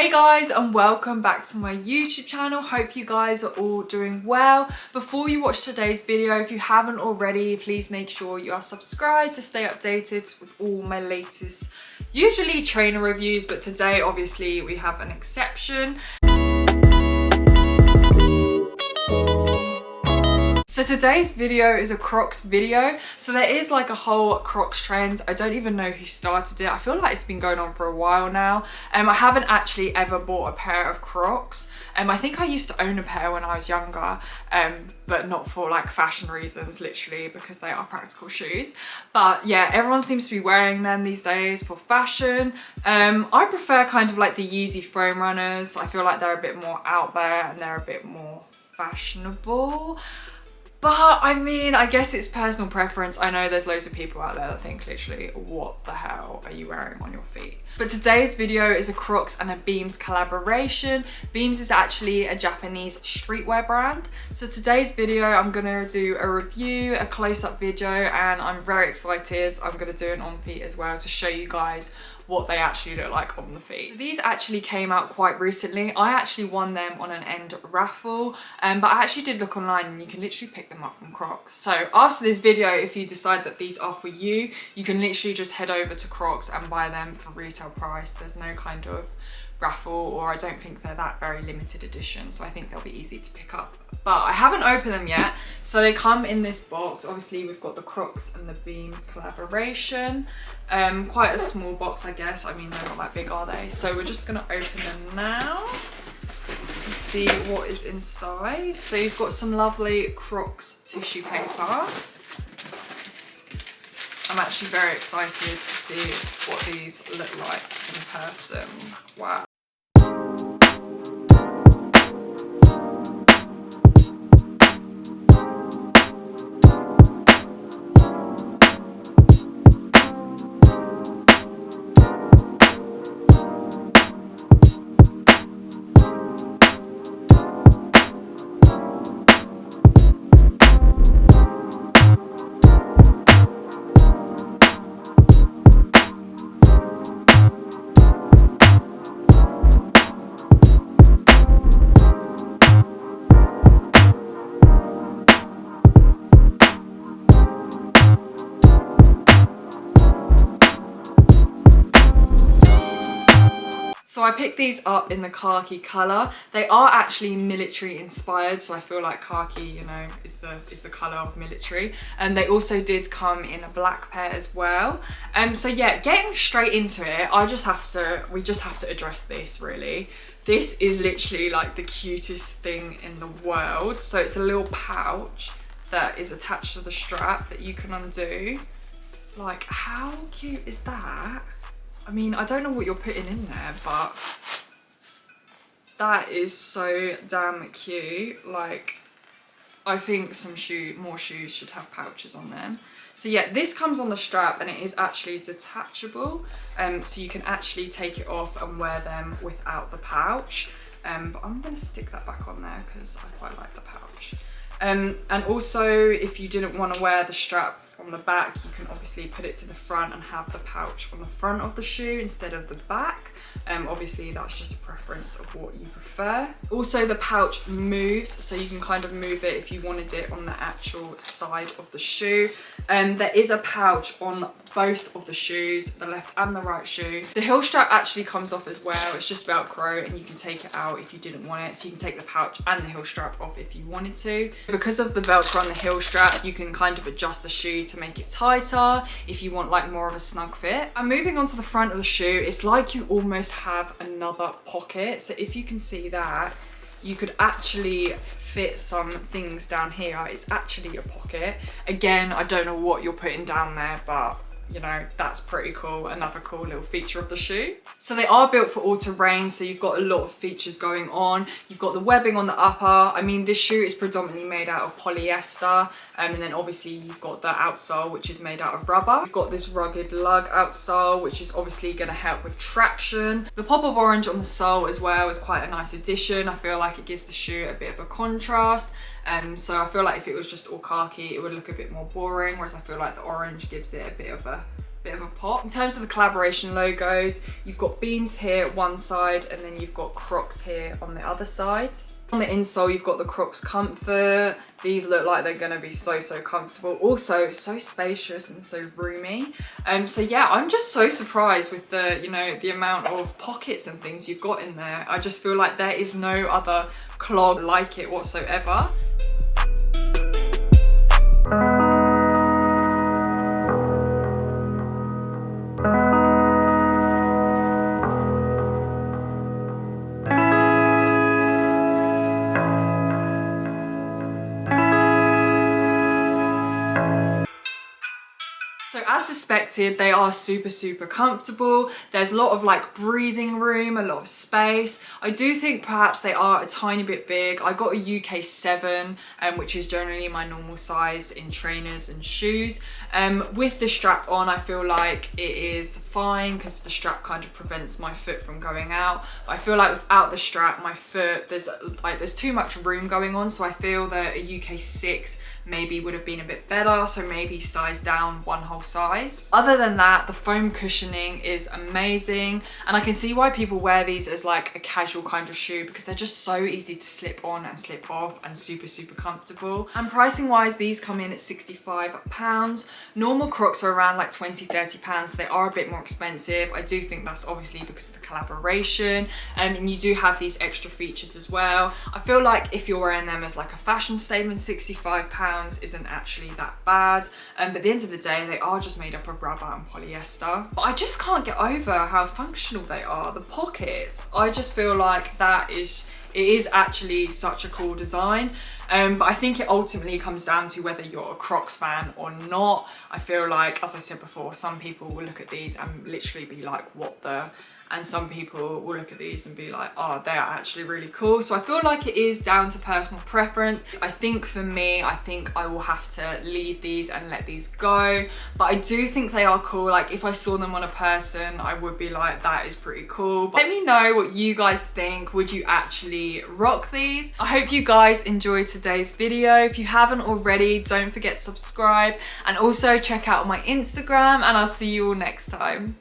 Hey guys, and welcome back to my YouTube channel. Hope you guys are all doing well. Before you watch today's video, if you haven't already, please make sure you are subscribed to stay updated with all my latest, usually trainer reviews, but today obviously we have an exception. So today's video is a Crocs video. So there is like a whole Crocs trend. I don't even know who started it. I feel like it's been going on for a while now. I haven't actually ever bought a pair of Crocs. I think I used to own a pair when I was younger, but not for like fashion reasons, literally because they are practical shoes. But yeah, everyone seems to be wearing them these days for fashion. I prefer kind of like the Yeezy foam runners. I feel like they're a bit more out there and they're a bit more fashionable. But I mean, I guess it's personal preference. I know there's loads of people out there that think literally, what the hell are you wearing on your feet? But today's video is a Crocs and a Beams collaboration. Beams is actually a Japanese streetwear brand. So today's video, I'm gonna do a review, a close-up video, and I'm very excited. I'm gonna do an on feet as well to show you guys what they actually look like on the feet. So these actually came out quite recently. I actually won them on an end raffle, but I actually did look online and you can literally pick them up from Crocs. So after this video, if you decide that these are for you, you can literally just head over to Crocs and buy them for retail price. There's no kind of raffle, or I don't think they're that very limited edition, so I think they'll be easy to pick up. But I haven't opened them yet. So they come in this box. Obviously we've got the Crocs and the Beams collaboration. Quite a small box, I guess. I mean, they're not that big, are they? So we're just gonna open them now and see what is inside. So you've got some lovely Crocs tissue paper. I'm actually very excited to see what these look like in person. Wow. So I picked these up in the khaki colour. They are actually military inspired, so I feel like khaki, you know, is the colour of military. And they also did come in a black pair as well. So yeah, getting straight into it, we just have to address this really. This is literally like the cutest thing in the world. So it's a little pouch that is attached to the strap that you can undo. Like, how cute is that? I mean, I don't know what you're putting in there, but that is so damn cute. Like, I think some more shoes should have pouches on them. So yeah, this comes on the strap and it is actually detachable. So you can actually take it off and wear them without the pouch. But I'm gonna stick that back on there because I quite like the pouch. And also, if you didn't want to wear the strap on the back, you can obviously put it to the front and have the pouch on the front of the shoe instead of the back. Obviously that's just a preference of what you prefer. Also the pouch moves, so you can kind of move it if you wanted it on the actual side of the shoe. There is a pouch on both of the shoes, the left and the right shoe. The heel strap actually comes off as well. It's just Velcro and you can take it out if you didn't want it. So you can take the pouch and the heel strap off if you wanted to. Because of the Velcro on the heel strap, you can kind of adjust the shoe to make it tighter if you want like more of a snug fit. And moving on to the front of the shoe, it's like you almost have another pocket. So if you can see that, you could actually fit some things down here. It's actually a pocket. Again, I don't know what you're putting down there, but you know, that's pretty cool. Another cool little feature of the shoe. So they are built for all terrain, so you've got a lot of features going on. You've got the webbing on the upper. I mean, this shoe is predominantly made out of polyester, and then obviously you've got the outsole, which is made out of rubber. You've got this rugged lug outsole, which is obviously going to help with traction. The pop of orange on the sole as well is quite a nice addition. I feel like it gives the shoe a bit of a contrast. So I feel like if it was just all khaki, it would look a bit more boring, whereas I feel like the orange gives it a bit of a bit of a pop. In terms of the collaboration logos, you've got beans here one side and then you've got Crocs here on the other side. On the insole, you've got the Crocs Comfort. These look like they're gonna be so comfortable. Also, so spacious and so roomy. So yeah, I'm just so surprised with the, you know, the amount of pockets and things you've got in there. I just feel like there is no other clog like it whatsoever. So as suspected, they are super comfortable. There's a lot of like breathing room, a lot of space. I do think perhaps they are a tiny bit big. I got a UK 7, which is generally my normal size in trainers and shoes. With the strap on, I feel like it is fine because the strap kind of prevents my foot from going out. But I feel like without the strap, my foot, there's too much room going on. So I feel that a UK 6 maybe would have been a bit better. So maybe size down one whole size. Other than that, the foam cushioning is amazing, and I can see why people wear these as like a casual kind of shoe because they're just so easy to slip on and slip off and super comfortable. And pricing wise, these come in at £65. Normal Crocs are around like £20-30. They are a bit more expensive. I do think that's obviously because of the collaboration, and you do have these extra features as well. I feel like if you're wearing them as like a fashion statement, £65 isn't actually that bad, but at the end of the day they are just made up of rubber and polyester. But I just can't get over how functional they are. The pockets, I just feel like it is actually such a cool design, but I think it ultimately comes down to whether you're a Crocs fan or not. I feel like, as I said before, some people will look at these and literally be like, what the? And some people will look at these and be like, oh, they are actually really cool. So I feel like it is down to personal preference. I think for me, I think I will have to leave these and let these go. But I do think they are cool. Like if I saw them on a person, I would be like, that is pretty cool. But let me know what you guys think. Would you actually rock these? I hope you guys enjoyed today's video. If you haven't already, don't forget to subscribe and also check out my Instagram, and I'll see you all next time.